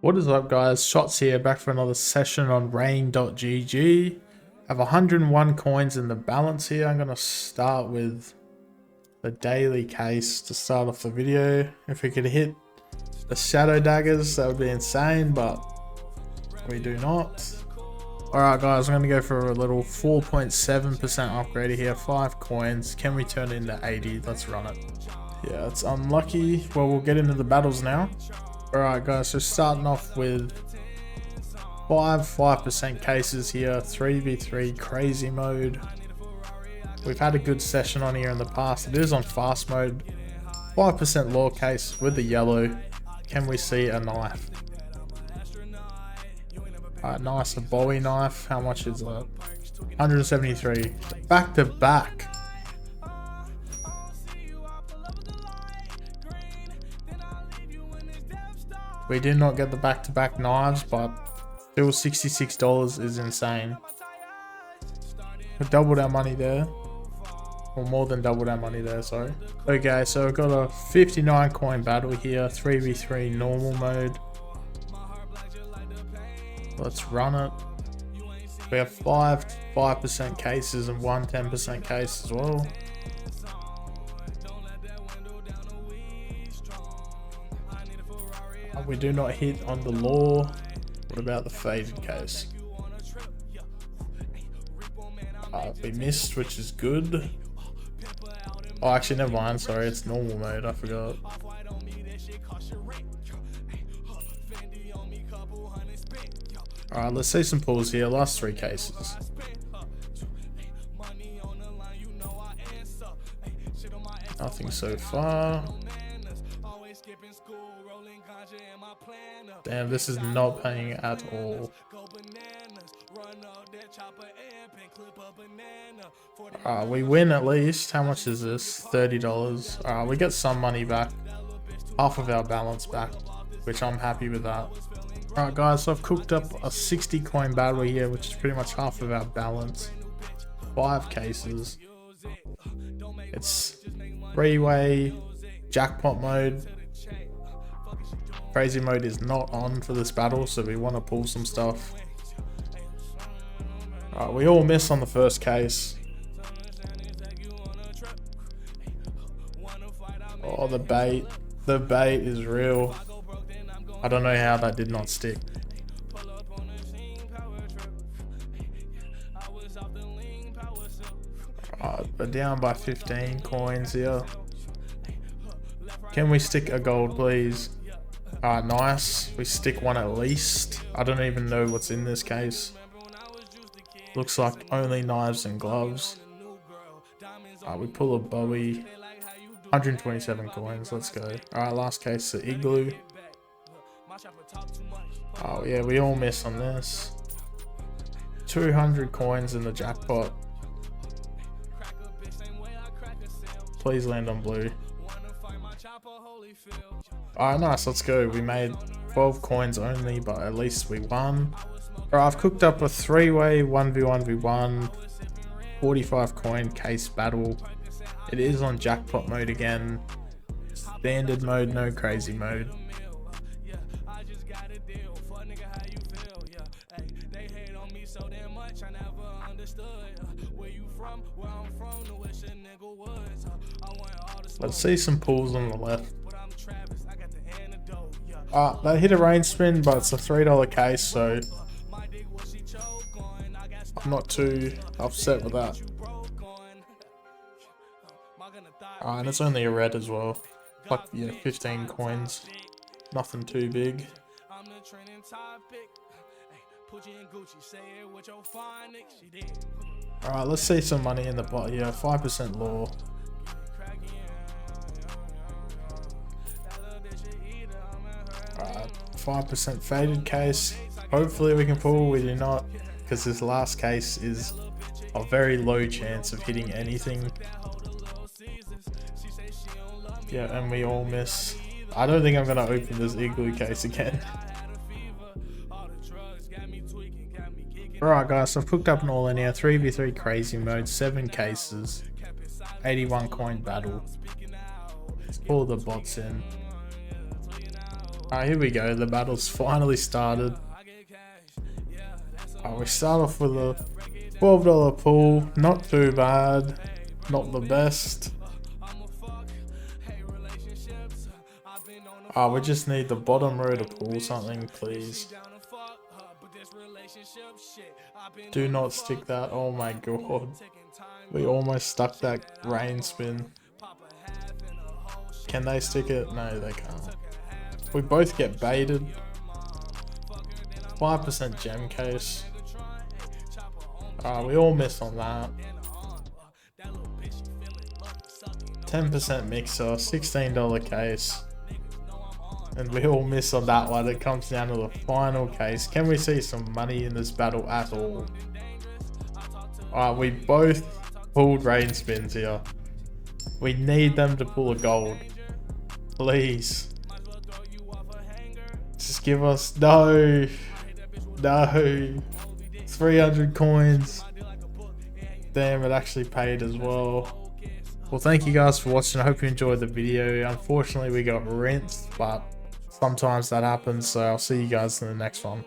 What is up, guys? Shots here, back for another session on rain.gg. I have 101 coins in the balance here. I'm going to start with the daily case to start off the video. If we could hit the shadow daggers, that would be insane, but we do not. Alright guys, I'm going to go for a little 4.7% upgrade here, 5 coins. Can we turn it into 80? Let's run it. Yeah, it's unlucky. Well, we'll get into the battles now. Alright guys, so starting off with 5% cases here, 3v3 crazy mode. We've had a good session on here in the past. It is on fast mode. 5% lore case with the yellow. Can we see a knife? Alright, nice, a Bowie knife. How much is that? 173. Back to back. We did not get the back-to-back knives, but still $66 is insane. We doubled our money there. Or more than doubled our money there, sorry. Okay, so we've got a 59 coin battle here, 3v3 normal mode. Let's run it. We have 5% cases and 10% case as well. We do not hit on the lore. What about the faded case? We missed, which is good. Oh, actually, never mind. Sorry, it's normal mode. I forgot. Alright, let's see some pulls here. Last 3 cases. Nothing so far. Damn, this is not paying at all. We win at least. How much is this? $30. We get some money back. Half of our balance back, which I'm happy with that. Alright guys, so I've cooked up a 60 coin battle here, which is pretty much half of our balance. 5 cases. It's 3-way jackpot mode. Crazy mode is not on for this battle, so we want to pull some stuff. We all miss on the first case. Oh, the bait. The bait is real. I don't know how that did not stick. We're down by 15 coins here. Can we stick a gold, please? Nice. We stick one at least. I don't even know what's in this case. Looks like only knives and gloves. We pull a Bowie. 127 coins. Let's go. Alright, last case, the igloo. Oh yeah, we all miss on this. 200 coins in the jackpot. Please land on blue. Alright, nice, let's go. We made 12 coins only, but at least we won. Alright, I've cooked up a 3-way 1v1v1 45 coin case battle. It is on jackpot mode again. Standard mode, no crazy mode. Let's see some pulls on the left. They hit a range spin, but it's a $3 case, so I'm not too upset with that. And it's only a red as well. Like, yeah, 15 coins. Nothing too big. Alright, let's see some money in the pot here. 5% lore. 5% faded case. Hopefully we can pull. We do not, because this last case is a very low chance of hitting anything. Yeah, and we all miss. I don't think I'm going to open this igloo case again. Alright guys, so I've cooked up an all in here. 3v3 crazy mode, 7 cases, 81 coin battle. Let's pull the bots in. Alright, here we go. The battle's finally started. We start off with a $12 pool. Not too bad. Not the best. We just need the bottom row to pull something, please. Do not stick that. Oh my god. We almost stuck that rain spin. Can they stick it? No, they can't. We both get baited. 5% gem case. We all missed on that. 10% mixer, $16 case. And we all miss on that one. It comes down to the final case. Can we see some money in this battle at all? We both pulled rain spins here. We need them to pull a gold. Please. Just give us... No. 300 coins. Damn, it actually paid as well. Well, thank you guys for watching. I hope you enjoyed the video. Unfortunately, we got rinsed, but sometimes that happens. So I'll see you guys in the next one.